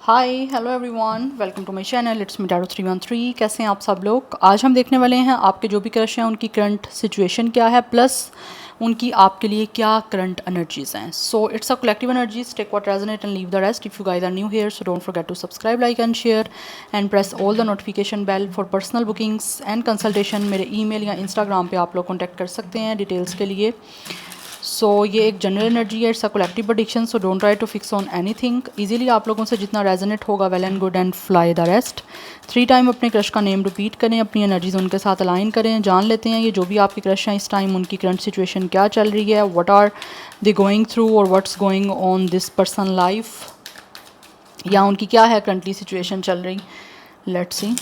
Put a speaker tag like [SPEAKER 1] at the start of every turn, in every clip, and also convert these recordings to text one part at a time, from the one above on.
[SPEAKER 1] Hi hello everyone, welcome to my channel. It's me tarot 313। कैसे हैं आप सब लोग। आज हम देखने वाले हैं आपके जो भी क्रश हैं उनकी करंट सिचुएशन क्या है, प्लस उनकी आपके लिए क्या करंट एनर्जीज हैं। So it's a collective energies, take what resonate and leave the rest. If you guys are new here so don't forget to subscribe, like and share and press all the notification bell for personal bookings and consultation. मेरे email या Instagram पे आप लोग contact कर सकते हैं details के लिए। सो ये एक जनरल एनर्जी है, it's a collective prediction, so don't try to fix on anything. Easily आप लोगों से जितना रेजोनेट होगा well and good and fly the rest. 3 time अपने क्रश का नेम रिपीट करें, अपनी एनर्जीज उनके साथ अलाइन करें। जान लेते हैं ये जो भी आपके क्रश हैं इस टाइम उनकी करंट सिचुएशन क्या चल रही है, what are they going through और what's going on this person life, या उनकी क्या है करंटली सिचुएशन चल रही। Let's see.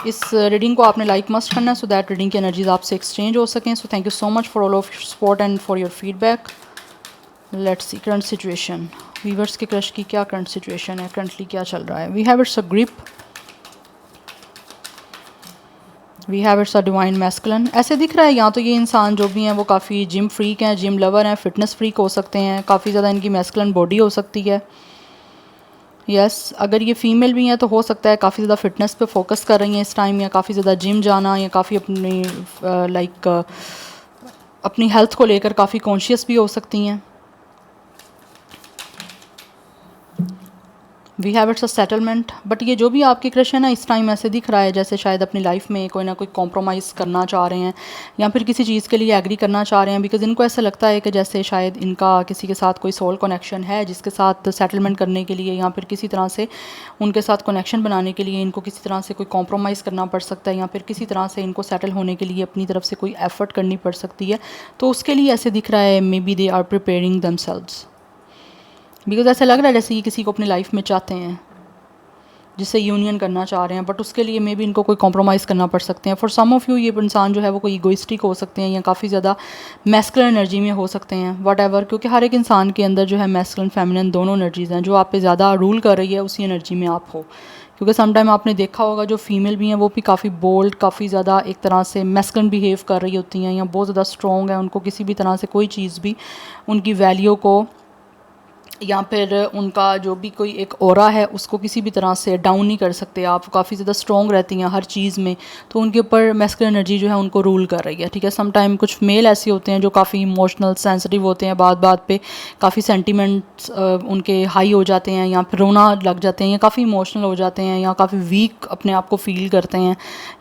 [SPEAKER 1] इस रीडिंग को आपने लाइक मस्ट करना है सो दैट रीडिंग की एनर्जीज आपसे एक्सचेंज हो सकें। So thank you so much for all of support and for your feedback. Let's see current situation, viewers के क्रश की क्या करंट सिचुएशन है, करंटली क्या चल रहा है। We have it's a grip, we have it's a divine masculine. ऐसे दिख रहा है यहाँ तो ये इंसान जो भी हैं वो काफ़ी जिम फ्रीक हैं, जिम लवर हैं, फिटनेस फ्रीक हो सकते हैं, काफ़ी ज़्यादा इनकी मैस्कुलिन बॉडी हो सकती है। यस अगर ये फ़ीमेल भी हैं तो हो सकता है काफ़ी ज़्यादा फिटनेस पे फोकस कर रही हैं इस टाइम, या काफ़ी ज़्यादा जिम जाना, या काफ़ी अपनी अपनी हेल्थ को लेकर काफ़ी कॉन्शियस भी हो सकती हैं। We have it's a settlement, but ये जो भी आपकी क्रश है ना इस टाइम ऐसे दिख रहा है जैसे शायद अपनी लाइफ में कोई ना कोई कॉम्प्रोमाइज़ करना चाह रहे हैं, या फिर किसी चीज़ के लिए एग्री करना चाह रहे हैं। बिकॉज इनको ऐसा लगता है कि जैसे शायद इनका किसी के साथ कोई सोल कनेक्शन है जिसके साथ सेटलमेंट करने के लिए, या फिर किसी तरह से उनके साथ कनेक्शन बनाने के लिए इनको किसी तरह से कोई कॉम्प्रोमाइज़ करना पड़ सकता है, या फिर किसी तरह से इनको सेटल होने के लिए अपनी तरफ से कोई एफर्ट करनी पड़ सकती है। तो उसके लिए ऐसे दिख रहा है maybe they are preparing themselves. Because ऐसा लग रहा है जैसे ये किसी को अपनी लाइफ में चाहते हैं, जिससे यूनियन करना चाह रहे हैं, बट उसके लिए मे बी इनको कोई कॉम्प्रोमाइज़ करना पड़ सकते हैं। फॉर सम ऑफ़ यू ये इंसान जो है वो कोई इगोइस्टिक हो सकते हैं, या काफ़ी ज़्यादा मैस्कुलिन एनर्जी में हो सकते हैं, वट एवर। क्योंकि हर एक इंसान के अंदर जो है मैस्कुलिन फेमिनिन दोनों एनर्जीज़ हैं। जो आप पे ज़्यादा रूल कर रही है उसी एनर्जी में आप हो। क्योंकि समटाइम आपने देखा होगा जो फीमेल भी हैं वो भी काफ़ी बोल्ड, काफ़ी ज़्यादा एक तरह से मैस्कुलिन बिहेव कर रही होती हैं, या बहुत ज़्यादा स्ट्रॉन्ग है, उनको किसी भी तरह से कोई चीज़ भी उनकी वैल्यू को, या फिर उनका जो भी कोई एक ऑरा है उसको किसी भी तरह से डाउन नहीं कर सकते आप। काफ़ी ज़्यादा स्ट्रॉन्ग रहती हैं हर चीज़ में, तो उनके ऊपर मैस्कुलिन एनर्जी जो है उनको रूल कर रही है। ठीक है, सम टाइम कुछ मेल ऐसे होते हैं जो काफ़ी इमोशनल सेंसिटिव होते हैं, बात बात पे काफ़ी सेंटिमेंट्स उनके हाई हो जाते हैं, या फिर रोना लग जाते हैं, या काफ़ी इमोशनल हो जाते हैं, या काफ़ी वीक अपने आप को फील करते हैं,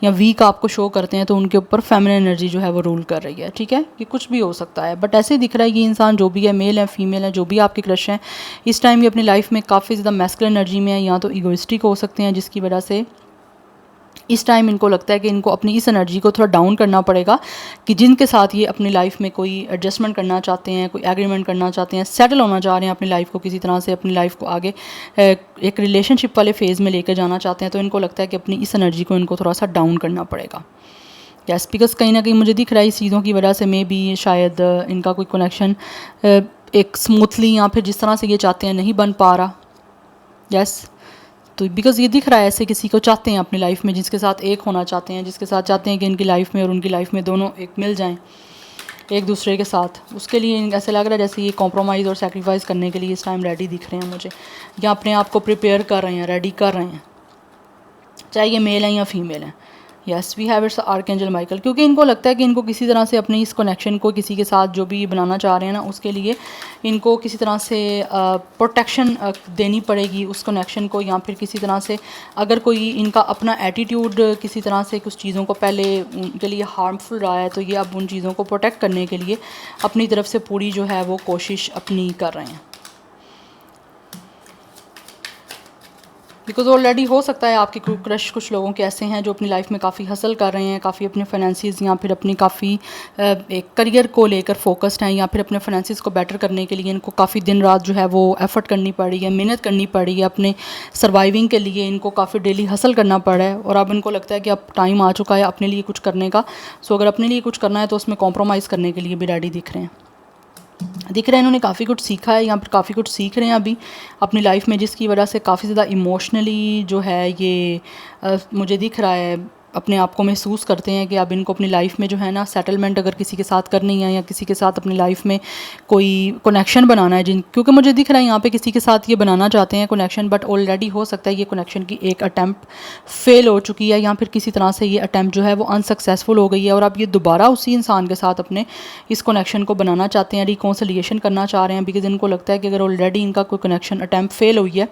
[SPEAKER 1] या वीक आपको शो करते हैं, तो उनके ऊपर फेमिनिन एनर्जी जो है वो रूल कर रही है। ठीक है, ये कुछ भी हो सकता है, बट ऐसे दिख रहा है कि इंसान जो भी है, मेल है फीमेल है, जो भी आपके क्रश हैं इस टाइम ये अपनी लाइफ में काफ़ी ज़्यादा मैस्कुलिन एनर्जी में है, या तो इगोइस्टिक हो सकते हैं, जिसकी वजह से इस टाइम इनको लगता है कि इनको अपनी इस एनर्जी को थोड़ा डाउन करना पड़ेगा, कि जिनके साथ ये अपनी लाइफ में कोई एडजस्टमेंट करना चाहते हैं, कोई एग्रीमेंट करना चाहते हैं, सेटल होना चाह रहे हैं अपनी लाइफ को, किसी तरह से अपनी लाइफ को आगे एक रिलेशनशिप वाले फेज़ में लेकर जाना चाहते हैं। तो इनको लगता है कि अपनी इस एनर्जी को इनको थोड़ा सा डाउन करना पड़ेगा। यस बिकॉज कहीं ना कहीं मुझे दिख रहा है इस चीज़ों की वजह से मे बी शायद इनका कोई कनेक्शन एक स्मूथली या फिर जिस तरह से ये चाहते हैं नहीं बन पा रहा। यस तो बिकॉज ये दिख रहा है ऐसे किसी को चाहते हैं अपनी लाइफ में, जिसके साथ एक होना चाहते हैं, जिसके साथ चाहते हैं कि इनकी लाइफ में और उनकी लाइफ में दोनों एक मिल जाएं एक दूसरे के साथ। उसके लिए ऐसे लग रहा है जैसे ये कॉम्प्रोमाइज़ और सेक्रीफाइस करने के लिए इस टाइम रेडी दिख रहे हैं मुझे, या अपने आप को प्रिपेयर कर रहे हैं, रेडी कर रहे हैं, चाहे ये मेल हैं या फीमेल हैं। Yes we have it's archangel Michael, क्योंकि इनको लगता है कि इनको किसी तरह से अपने इस कनेक्शन को किसी के साथ जो भी बनाना चाह रहे हैं ना उसके लिए इनको किसी तरह से प्रोटेक्शन देनी पड़ेगी उस कनेक्शन को, या फिर किसी तरह से अगर कोई इनका अपना एटीट्यूड किसी तरह से कुछ चीज़ों को पहले उनके लिए हार्मफुल रहा है, तो ये अब उन चीज़ों को प्रोटेक्ट करने के लिए अपनी तरफ से पूरी जो है वो कोशिश अपनी कर रहे हैं। बिकॉज ऑलरेडी हो सकता है आपके क्रश कुछ लोगों के ऐसे हैं जो अपनी लाइफ में काफ़ी हसल कर रहे हैं, काफ़ी अपने फाइनेंसिस या फिर अपनी काफ़ी एक करियर को लेकर फोकस्ड हैं, या फिर अपने फाइनेंसिस को बेटर करने के लिए इनको काफ़ी दिन रात जो है वो एफर्ट करनी पड़ी है, मेहनत करनी पड़ी है, अपने सर्वाइविंग के लिए इनको काफ़ी डेली हसल करना पड़ा है। और अब इनको लगता है कि अब टाइम आ चुका है अपने लिए कुछ करने का। सो अगर अपने लिए कुछ करना है तो उसमें कॉम्प्रोमाइज़ करने के लिए भी रेडी दिख रहे हैं। इन्होंने काफ़ी कुछ सीखा है, यहाँ पर काफ़ी कुछ सीख रहे हैं अभी अपनी लाइफ में, जिसकी वजह से काफ़ी ज़्यादा इमोशनली जो है ये मुझे दिख रहा है अपने आप को महसूस करते हैं कि अब इनको अपनी लाइफ में जो है ना सेटलमेंट अगर किसी के साथ करनी है या किसी के साथ अपनी लाइफ में कोई कनेक्शन बनाना है, क्योंकि मुझे दिख रहा है यहाँ पे किसी के साथ ये बनाना चाहते हैं कनेक्शन, बट ऑलरेडी हो सकता है ये कनेक्शन की एक अटैम्प्ट फेल हो चुकी है या फिर किसी तरह से ये अटैम्प्ट जो है वो अनसक्सेसफुल हो गई है और अब ये दोबारा उसी इंसान के साथ अपने इस कनेक्शन को बनाना चाहते हैं, रिकॉन्सिलिएशन करना चाह रहे हैं। बिकॉज इनको लगता है कि अगर ऑलरेडी इनका कोई कनेक्शन अटैम्प्ट फेल हुई है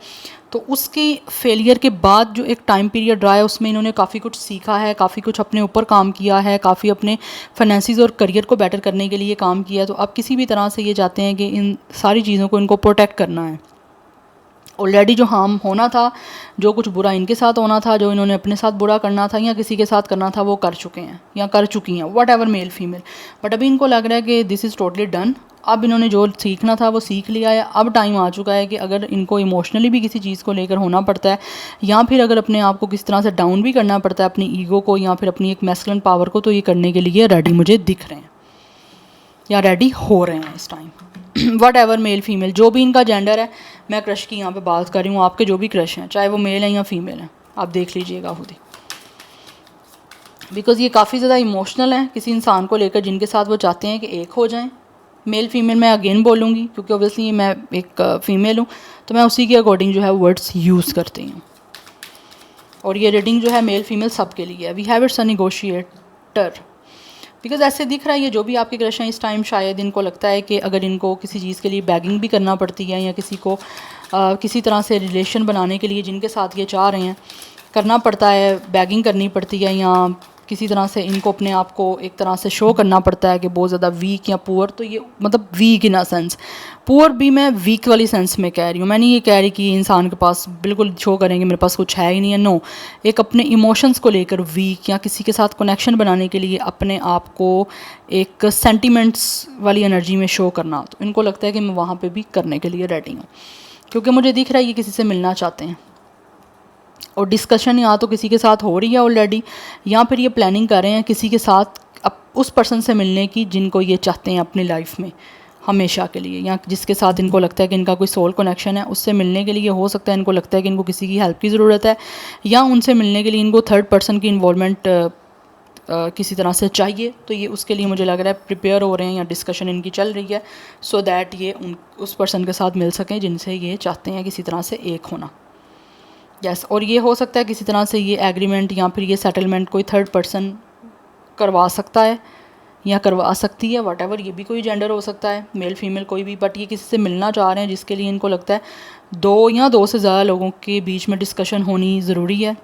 [SPEAKER 1] तो उसके फेलियर के बाद जो एक टाइम पीरियड रहा है उसमें इन्होंने काफ़ी कुछ सीखा है, काफ़ी कुछ अपने ऊपर काम किया है, काफ़ी अपने फाइनेंसिस और करियर को बेटर करने के लिए काम किया है। तो अब किसी भी तरह से ये चाहते हैं कि इन सारी चीज़ों को इनको प्रोटेक्ट करना है। ऑलरेडी जो हार्म होना था, जो कुछ बुरा इनके साथ होना था, जो इन्होंने अपने साथ बुरा करना था या किसी के साथ करना था, वो कर चुके हैं या कर चुकी हैं, what ever male female. But अभी इनको लग रहा है कि दिस इज़ टोटली डन। अब इन्होंने जो सीखना था वो सीख लिया है। अब टाइम आ चुका है कि अगर इनको इमोशनली भी किसी चीज़ को लेकर होना पड़ता है या फिर अगर अपने आप को किस तरह से डाउन भी करना पड़ता है, अपनी ईगो को या फिर अपनी एक मैस्कुलिन पावर को, तो ये करने के लिए रेडी मुझे दिख रहे हैं या रेडी हो रहे हैं इस time. What ever male female, जो भी इनका जेंडर है, मैं क्रश की यहाँ पे बात कर रही हूँ, आपके जो भी क्रश हैं, चाहे वो मेल हैं या फीमेल हैं, आप देख लीजिएगा खुद ही। बिकॉज़ ये काफ़ी ज़्यादा इमोशनल हैं किसी इंसान को लेकर जिनके साथ वो चाहते हैं कि एक हो जाएं। मेल फीमेल मैं अगेन बोलूँगी क्योंकि ऑब्वियसली मैं एक फीमेल हूँ, तो मैं उसी के अकॉर्डिंग जो है वर्ड्स यूज़ करती हूँ। और ये रीडिंग जो है मेल फीमेल सब के लिए है। We have it's a negotiator. Because ऐसे दिख रहा है ये जो भी आपके क्रश हैं इस टाइम, शायद इनको लगता है कि अगर इनको किसी चीज़ के लिए बैगिंग भी करना पड़ती है या किसी को किसी तरह से रिलेशन बनाने के लिए जिनके साथ ये चाह रहे हैं करना पड़ता है, बैगिंग करनी पड़ती है या किसी तरह से इनको अपने आप को एक तरह से शो करना पड़ता है कि बहुत ज़्यादा वीक या पुअर। तो ये मतलब weak in a sense, poor भी मैं वीक वाली सेंस में कह रही हूँ। मैं नहीं ये कह रही कि इंसान के पास बिल्कुल शो करेंगे मेरे पास कुछ है ही नहीं है, नो। एक अपने इमोशंस को लेकर वीक या किसी के साथ कनेक्शन बनाने के लिए अपने आप को एक सेंटिमेंट्स वाली एनर्जी में शो करना, तो इनको लगता है कि मैं वहाँ पर भी करने के लिए रेडी हूँ क्योंकि मुझे दिख रहा है ये किसी से मिलना चाहते हैं। और डिस्कशन या तो किसी के साथ हो रही है ऑलरेडी या फिर ये प्लानिंग कर रहे हैं किसी के साथ उस पर्सन से मिलने की जिनको ये चाहते हैं अपनी लाइफ में हमेशा के लिए, या जिसके साथ इनको लगता है कि इनका कोई सोल कनेक्शन है, उससे मिलने के लिए। हो सकता है इनको लगता है कि इनको किसी की हेल्प की ज़रूरत है या उनसे मिलने के लिए इनको थर्ड पर्सन की इन्वॉल्वमेंट किसी तरह से चाहिए। तो ये उसके लिए मुझे लग रहा है प्रिपेयर हो रहे हैं या डिस्कशन इनकी चल रही है सो दैट ये उस पर्सन के साथ मिल सकें जिनसे ये चाहते हैं किसी तरह से एक होना। यस, और ये हो सकता है किसी तरह से ये एग्रीमेंट या फिर ये सेटलमेंट कोई थर्ड पर्सन करवा सकता है या करवा सकती है, वट एवर। ये भी कोई जेंडर हो सकता है, मेल फीमेल कोई भी, बट ये किसी से मिलना चाह रहे हैं जिसके लिए इनको लगता है दो या दो से ज़्यादा लोगों के बीच में डिस्कशन होनी ज़रूरी है।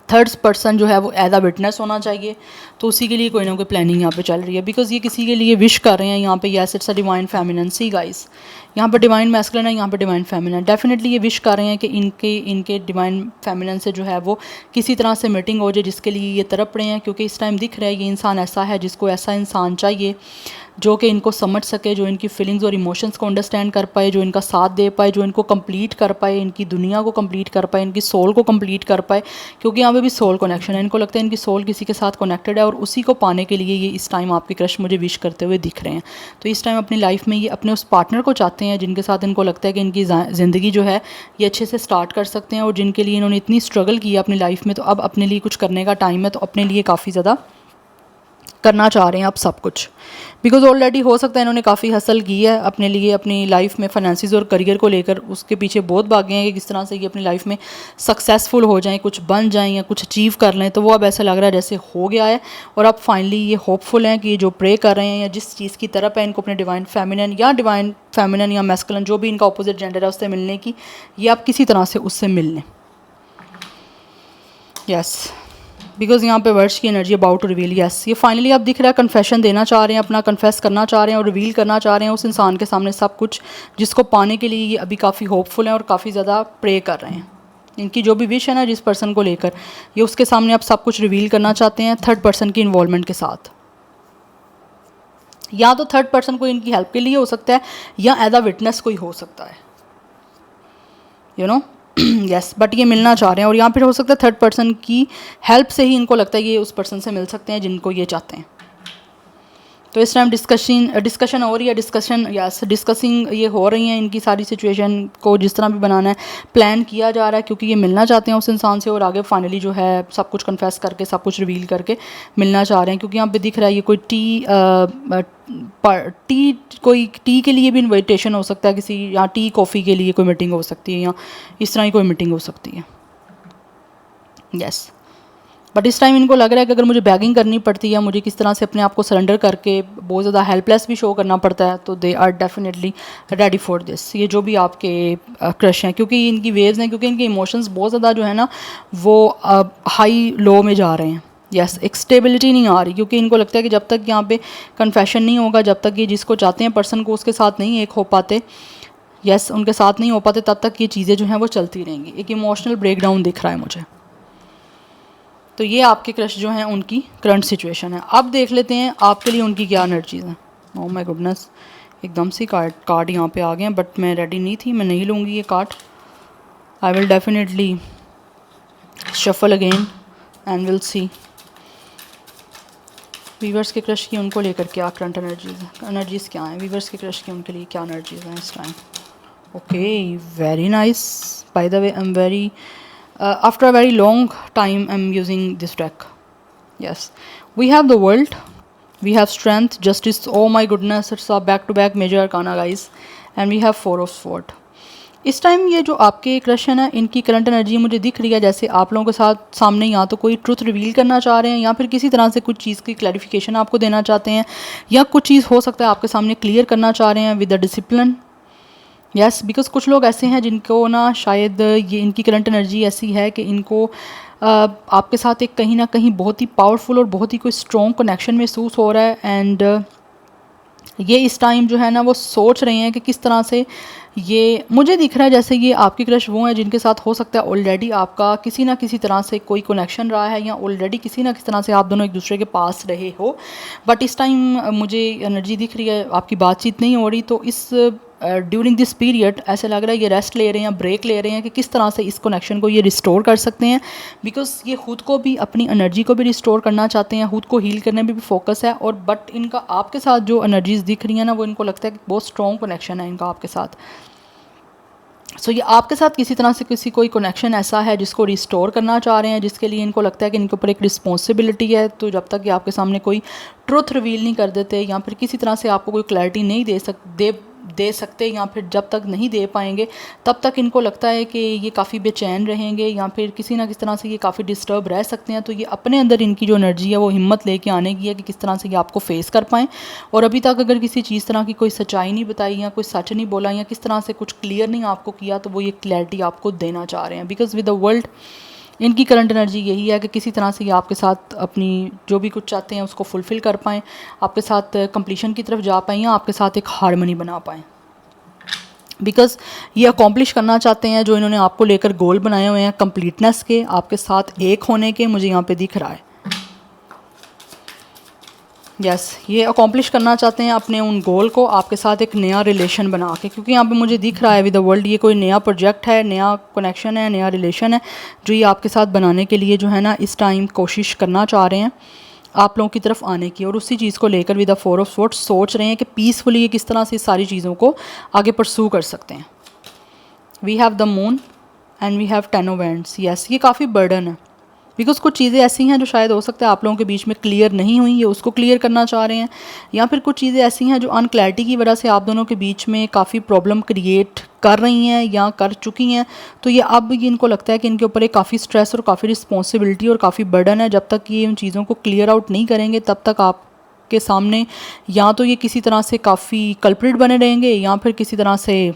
[SPEAKER 1] थर्ड पर्सन जो है वो एज अ विटनेस होना चाहिए, तो उसी के लिए कोई ना कोई प्लानिंग यहाँ पे चल रही है। बिकॉज ये किसी के लिए विश कर रहे हैं यहाँ पे, yes it's a divine feminine. See guys, यहाँ पे डिवाइन मैस्कुलिन है, यहाँ पे डिवाइन फेमिनिन। डेफिनेटली ये विश कर रहे हैं कि इनके डिवाइन फेमिनिन से जो है वो किसी तरह से मीटिंग हो जाए, जिसके लिए ये तड़प रहे हैं। क्योंकि इस टाइम दिख रहा है ये इंसान ऐसा है जिसको ऐसा इंसान चाहिए जो कि इनको समझ सके, जो इनकी फीलिंग्स और इमोशंस को अंडरस्टैंड कर पाए, जो इनका साथ दे पाए, जो इनको कंप्लीट कर पाए, इनकी दुनिया को कंप्लीट कर पाए, इनकी सोल को कंप्लीट कर पाए। क्योंकि यहाँ पे भी सोल कनेक्शन है, इनको लगता है इनकी सोल किसी के साथ कनेक्टेड है और उसी को पाने के लिए ये इस टाइम आपके क्रश मुझे विश करते हुए दिख रहे हैं। तो इस टाइम अपनी लाइफ में ये अपने उस पार्टनर को चाहते हैं जिनके साथ इनको लगता है कि इनकी ज़िंदगी जो है ये अच्छे से स्टार्ट कर सकते हैं और जिनके लिए इन्होंने इतनी स्ट्रगल की अपनी लाइफ में। तो अब अपने लिए कुछ करने का टाइम है, तो अपने लिए काफ़ी ज़्यादा करना चाह रहे हैं आप सब कुछ। बिकॉज ऑलरेडी हो सकता है इन्होंने काफ़ी हसल की है अपने लिए, अपनी लाइफ में फाइनेंसिस और करियर को लेकर उसके पीछे बहुत भागे हैं कि किस तरह से ये अपनी लाइफ में सक्सेसफुल हो जाएं, कुछ बन जाएं या कुछ अचीव कर लें। तो वो अब ऐसा लग रहा है जैसे हो गया है और अब फाइनली ये होपफुल हैं कि ये जो प्रे कर रहे हैं या जिस चीज़ की तरफ है इनको अपने डिवाइन फेमिनिन या मैस्कुलिन जो भी इनका अपोजिट जेंडर है उससे मिलने की, ये आप किसी तरह से उससे मिल लें। यस, बिकॉज यहाँ पे वर्ड्स की energy about to reveal. Yes, ये फाइनली अब दिख रहा है कन्फेशन देना चाह रहे हैं, अपना कन्फेस करना चाह रहे हैं और रिवील करना चाह रहे हैं उस इंसान के सामने सब कुछ जिसको पाने के लिए ये अभी काफ़ी होपफुल हैं और काफ़ी ज़्यादा प्रे कर रहे हैं। इनकी जो भी विश है ना जिस पर्सन को लेकर, ये उसके सामने अब सब कुछ रिवील करना चाहते हैं थर्ड पर्सन की इन्वॉल्वमेंट के साथ। या तो थर्ड पर्सन को इनकी हेल्प के लिए हो सकता है या एज अ विटनेस कोई हो सकता है, यू नो। यस, बट ये मिलना चाह रहे हैं और यहाँ पर हो सकता है थर्ड पर्सन की हेल्प से ही इनको लगता है ये उस पर्सन से मिल सकते हैं जिनको ये चाहते हैं। तो इस टाइम डिस्कशन हो रही है, डिस्कसिंग ये हो रही हैं इनकी सारी सिचुएशन को जिस तरह भी बनाना है प्लान किया जा रहा है, क्योंकि ये मिलना चाहते हैं उस इंसान से और आगे फाइनली जो है सब कुछ कन्फेस करके सब कुछ रिवील करके मिलना चाह रहे हैं। क्योंकि यहाँ पे दिख रहा है ये कोई टी के लिए भी इन्विटेशन हो सकता है किसी, या टी कॉफ़ी के लिए कोई मीटिंग हो सकती है, या इस तरह की कोई मीटिंग हो सकती है। यस, बट इस टाइम इनको लग रहा है कि अगर मुझे बैगिंग करनी पड़ती है, मुझे किस तरह से अपने आप को सरेंडर करके बहुत ज़्यादा हेल्पलेस भी शो करना पड़ता है, तो they are definitely ready for this. ये जो भी आपके क्रश हैं, क्योंकि इनकी वेव्स हैं, क्योंकि इनके इमोशंस बहुत ज़्यादा जो है ना वो हाई लो में जा रहे हैं। यस, एक स्टेबिलिटी नहीं आ रही, क्योंकि इनको लगता है कि जब तक यहाँ पे कन्फेशन नहीं होगा, जब तक ये जिसको चाहते हैं पर्सन को उसके साथ नहीं एक हो पाते, यस उनके साथ नहीं हो पाते, तब तक ये चीज़ें जो हैं वो चलती रहेंगी। एक इमोशनल ब्रेकडाउन दिख रहा है मुझे। तो ये आपके क्रश जो हैं उनकी करंट सिचुएशन है। अब देख लेते हैं आपके लिए उनकी क्या एनर्जीज हैं। ओह माय गुडनेस, एकदम से कार्ड यहाँ पे आ गए हैं, बट मैं रेडी नहीं थी, मैं नहीं लूँगी ये card. I will definitely shuffle again and will see viewers के क्रश की उनको लेकर क्या करंट एनर्जीज़ क्या हैं, वीवर्स के क्रश की उनके लिए क्या एनर्जीज़ हैं इस time. Okay, very nice, by the way I am very after a very long time I'm using this deck. Yes, we have the world, we have strength, justice. Oh my goodness, it's a back to back major arcana guys, and we have 4 of sword. इस time ये जो आपके crush है ना, इनकी current energy मुझे दिख रही है जैसे आप लोगों के साथ सामने या तो कोई ट्रुथ रिवील करना चाह रहे हैं, या फिर किसी तरह से कुछ चीज़ की क्लैरिफिकेशन आपको देना चाहते हैं, या कुछ चीज़ हो सकता है आपके सामने क्लियर करना चाह रहे हैं with the discipline. Yes, because कुछ लोग ऐसे हैं जिनको ना शायद ये इनकी करंट एनर्जी ऐसी है कि इनको आपके साथ एक कहीं ना कहीं बहुत ही पावरफुल और बहुत ही कोई स्ट्रॉन्ग कनेक्शन महसूस हो रहा है। एंड ये इस टाइम जो है ना वो सोच रहे हैं कि किस तरह से ये, मुझे दिख रहा है जैसे ये आपके क्रश वो हैं जिनके साथ हो सकता है ऑलरेडी आपका किसी ना किसी तरह से कोई कनेक्शन रहा है, या ऑलरेडी किसी ना किसी तरह से आप दोनों एक दूसरे के पास रहे हो। बट इस टाइम मुझे एनर्जी दिख रही है आपकी बातचीत नहीं हो रही, तो इस ड्यूरिंग दिस पीरियड ऐसे लग रहा है ये रेस्ट ले रहे हैं, ब्रेक ले रहे हैं कि किस तरह से इस कनेक्शन को ये रिस्टोर कर सकते हैं। बिकॉज ये खुद को भी, अपनी एनर्जी को भी रिस्टोर करना चाहते हैं, खुद को हील करने में भी फोकस है। और बट इनका आपके साथ जो एनर्जीज दिख रही हैं ना, वो इनको लगता है कि बहुत स्ट्रॉन्ग कनेक्शन है इनका आपके साथ। सो ये आपके साथ किसी तरह से किसी कोई कनेक्शन ऐसा है जिसको रिस्टोर करना चाह रहे हैं, जिसके लिए इनको लगता है कि इनके ऊपर एक रिस्पॉन्सिबिलिटी है। तो जब तक ये आपके सामने कोई ट्रुथ रिवील नहीं कर देते, या फिर किसी तरह से आपको कोई क्लैरिटी नहीं दे सकते, या फिर जब तक नहीं दे पाएंगे तब तक इनको लगता है कि ये काफ़ी बेचैन रहेंगे, या फिर किसी ना किसी तरह से ये काफ़ी डिस्टर्ब रह सकते हैं। तो ये अपने अंदर इनकी जो एनर्जी है वो हिम्मत लेके आने की है कि किस तरह से ये आपको फेस कर पाएँ। और अभी तक अगर किसी चीज़ तरह की कोई सच्चाई नहीं बताई, या कोई सच नहीं बोला, या किस तरह से कुछ क्लियर नहीं आपको किया, तो वो ये क्लैरिटी आपको देना चाह रहे हैं। बिकॉज विद द वर्ल्ड इनकी करंट एनर्जी यही है कि किसी तरह से ये आपके साथ अपनी जो भी कुछ चाहते हैं उसको फुलफ़िल कर पाएँ, आपके साथ कंप्लीशन की तरफ जा पाएँ, या आपके साथ एक हार्मनी बना पाएँ। बिकॉज ये अकॉम्प्लिश करना चाहते हैं जो इन्होंने आपको लेकर गोल बनाए हुए हैं, कंप्लीटनेस के, आपके साथ एक होने के, मुझे यहाँ पे दिख रहा है। यस, ये अकॉम्प्लिश करना चाहते हैं अपने उन गोल को आपके साथ एक नया रिलेशन बना के, क्योंकि यहाँ पे मुझे दिख रहा है विद द वर्ल्ड ये कोई नया प्रोजेक्ट है, नया कनेक्शन है, नया रिलेशन है जो ये आपके साथ बनाने के लिए जो है ना इस टाइम कोशिश करना चाह रहे हैं आप लोगों की तरफ आने की। और उसी चीज़ को लेकर विद द 4 ऑफ स्वॉर्ड्स सोच रहे हैं कि पीसफुली ये किस तरह से सारी चीज़ों को आगे परसू कर सकते हैं। We have the moon and we have 10 of wands. Yes, ये काफ़ी बर्डन है, बिकॉज कुछ चीज़ें ऐसी हैं जो शायद हो सकता है आप लोगों के बीच में क्लियर नहीं हुई, ये उसको क्लियर करना चाह रहे हैं, या फिर कुछ चीज़ें ऐसी हैं जो अनक्लैरिटी की वजह से आप दोनों के बीच में काफ़ी प्रॉब्लम क्रिएट कर रही हैं या कर चुकी हैं। तो ये अब ये इनको लगता है कि इनके ऊपर एक काफ़ी स्ट्रेस और काफ़ी रिस्पॉन्सिबिलिटी और काफ़ी बर्डन है। जब तक ये उन चीज़ों को क्लियर आउट नहीं करेंगे तब तक आपके सामने या तो ये किसी तरह से काफ़ी कल्प्रिट बने रहेंगे, या फिर किसी तरह से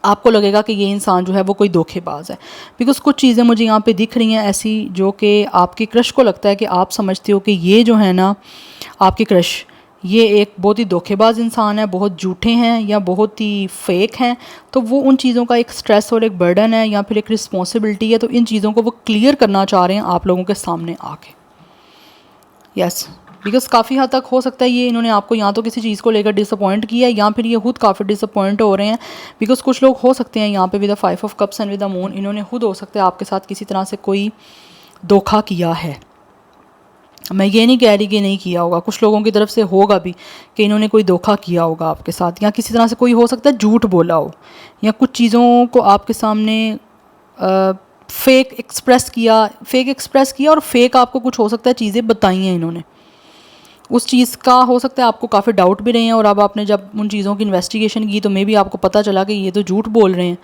[SPEAKER 1] आपको लगेगा कि ये इंसान जो है वो कोई धोखेबाज है। बिकॉज कुछ चीज़ें मुझे यहाँ पे दिख रही हैं ऐसी जो कि आपके क्रश को लगता है कि आप समझते हो कि ये जो है ना आपके क्रश ये एक बहुत ही धोखेबाज इंसान है, बहुत झूठे हैं या बहुत ही फेक हैं। तो वो उन चीज़ों का एक स्ट्रेस और एक बर्डन है या फिर एक रिस्पॉन्सिबिलिटी है, तो इन चीज़ों को वो क्लियर करना चाह रहे हैं आप लोगों के सामने आके। यस, बिकॉज काफ़ी हद तक हो सकता है ये इन्होंने आपको या तो किसी चीज़ को लेकर डिसअपॉइंट किया है, या फिर ये खुद काफ़ी डिसअपॉइंट हो रहे हैं। बिकॉज कुछ लोग हो सकते हैं यहाँ पे with the 5 of cups and with the moon, इन्होंने खुद हो सकता है आपके साथ किसी तरह से कोई धोखा किया है। मैं ये नहीं कह रही कि नहीं किया होगा, कुछ लोगों की तरफ से होगा भी कि इन्होंने कोई धोखा किया होगा आपके साथ, या किसी तरह से कोई हो सकता है झूठ बोला हो, या कुछ चीज़ों को आपके सामने फेक एक्सप्रेस किया और फेक आपको कुछ हो सकता है चीज़ें बताई हैं इन्होंने। उस चीज़ का हो सकता है आपको काफ़ी डाउट भी रहे हैं, और अब आपने जब उन चीज़ों की इन्वेस्टिगेशन की तो मे बी आपको पता चला कि ये तो झूठ बोल रहे हैं।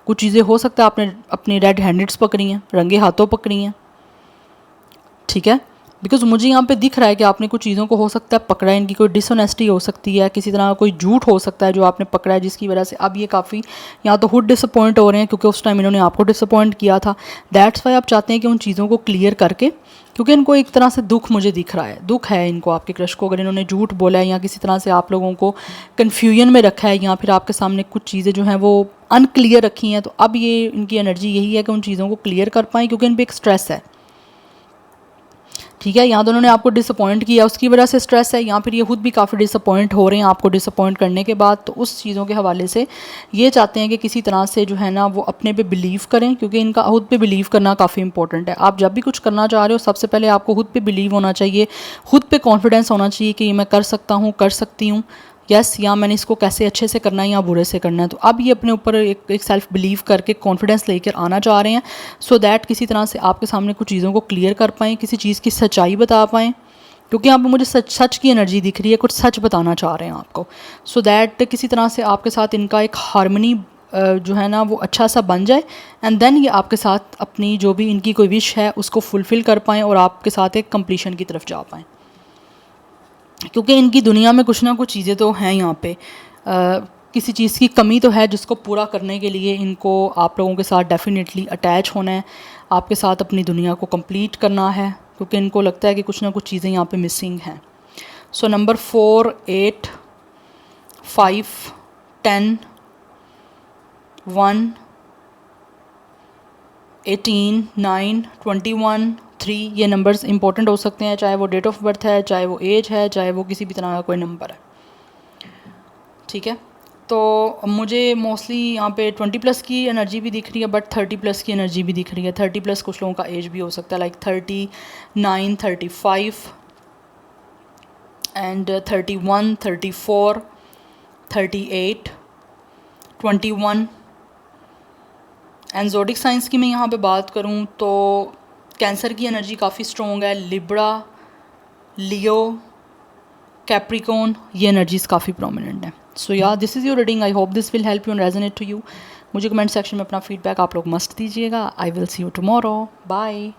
[SPEAKER 1] कुछ चीज़ें हो सकता है आपने अपनी रेड हैंडेड्स पकड़ी हैं, रंगे हाथों पकड़ी हैं, ठीक है। बिकॉज मुझे यहाँ पे दिख रहा है कि आपने कुछ चीज़ों को हो सकता है पकड़ा है, इनकी कोई डिसऑनेस्टी हो सकती है, किसी तरह का कोई झूठ हो सकता है जो आपने पकड़ा है, जिसकी वजह से अब ये काफ़ी या तो खुद डिसअपॉइंट हो रहे हैं क्योंकि उस टाइम इन्होंने आपको डिसअपॉइंट किया था। दैट्स वाई आप चाहते हैं कि उन चीज़ों को क्लियर करके, क्योंकि इनको एक तरह से दुख मुझे दिख रहा है, दुख है इनको आपके क्रश को, अगर इन्होंने झूठ बोला है या किसी तरह से आप लोगों को कन्फ्यूजन में रखा है, या फिर आपके सामने कुछ चीज़ें जो हैं वो अनक्लियर रखी हैं, तो अब ये इनकी एनर्जी यही है कि उन चीज़ों को क्लियर कर पाएँ, क्योंकि इन पर एक स्ट्रेस है, ठीक है। यहाँ तो उन्होंने आपको डिसअपॉइंट किया, उसकी वजह से स्ट्रेस है, या फिर ये खुद भी काफ़ी डिसअपॉइंट हो रहे हैं आपको डिसअपॉइंट करने के बाद, तो उस चीज़ों के हवाले से ये चाहते हैं कि किसी तरह से जो है ना वो अपने पे बिलीव करें, क्योंकि इनका खुद पे बिलीव करना काफ़ी इंपॉर्टेंट है। आप जब भी कुछ करना चाह रहे हो सबसे पहले आपको खुद पे बिलीव होना चाहिए, खुद पे कॉन्फिडेंस होना चाहिए कि मैं कर सकता हूँ, कर सकती हूँ, यस, या मैंने इसको कैसे अच्छे से करना है या बुरे से करना है। तो अब ये अपने ऊपर एक सेल्फ बिलीव करके कॉन्फिडेंस लेकर आना चाह रहे हैं, सो दैट किसी तरह से आपके सामने कुछ चीज़ों को क्लियर कर पाएँ, किसी चीज़ की सच्चाई बता पाएँ, क्योंकि यहाँ पर मुझे सच की एनर्जी दिख रही है, कुछ सच बताना चाह रहे हैं आपको, सो दैट किसी तरह से आपके साथ इनका एक हारमनी जो है ना वो अच्छा सा बन जाए, एंड देन ये आपके साथ अपनी जो भी इनकी कोई विश है उसको फुलफ़िल कर पाएँ और आपके साथ एक कंप्लीशन की तरफ जा पाएँ, क्योंकि इनकी दुनिया में कुछ ना कुछ चीज़ें तो हैं यहाँ पे, किसी चीज़ की कमी तो है जिसको पूरा करने के लिए इनको आप लोगों के साथ डेफिनेटली अटैच होना है, आपके साथ अपनी दुनिया को कंप्लीट करना है, क्योंकि इनको लगता है कि कुछ ना कुछ चीज़ें यहाँ पे मिसिंग हैं। सो नंबर 4, 8, 5, 10, 1, 18, 9, 21, 3 ये नंबर्स इंपॉर्टेंट हो सकते हैं, चाहे वो डेट ऑफ बर्थ है, चाहे वो एज है, चाहे वो किसी भी तरह का कोई नंबर है, ठीक है। तो मुझे मोस्टली यहाँ पे 20+ की एनर्जी भी दिख रही है, बट 30+ की एनर्जी भी दिख रही है। 30+ कुछ लोगों का एज भी हो सकता है, like 39, 35 and 31, 34, 38, 21। And zodiac science की मैं यहाँ पे बात करूँ तो कैंसर की एनर्जी काफ़ी स्ट्रॉन्ग है, लिब्रा, लियो, कैप्रिकॉन, ये एनर्जीज़ काफ़ी प्रोमिनेंट है। So yeah this is your reading, I hope this will help you and resonate to you. मुझे कमेंट सेक्शन में अपना फीडबैक आप लोग मस्ट दीजिएगा। I will see you tomorrow, bye.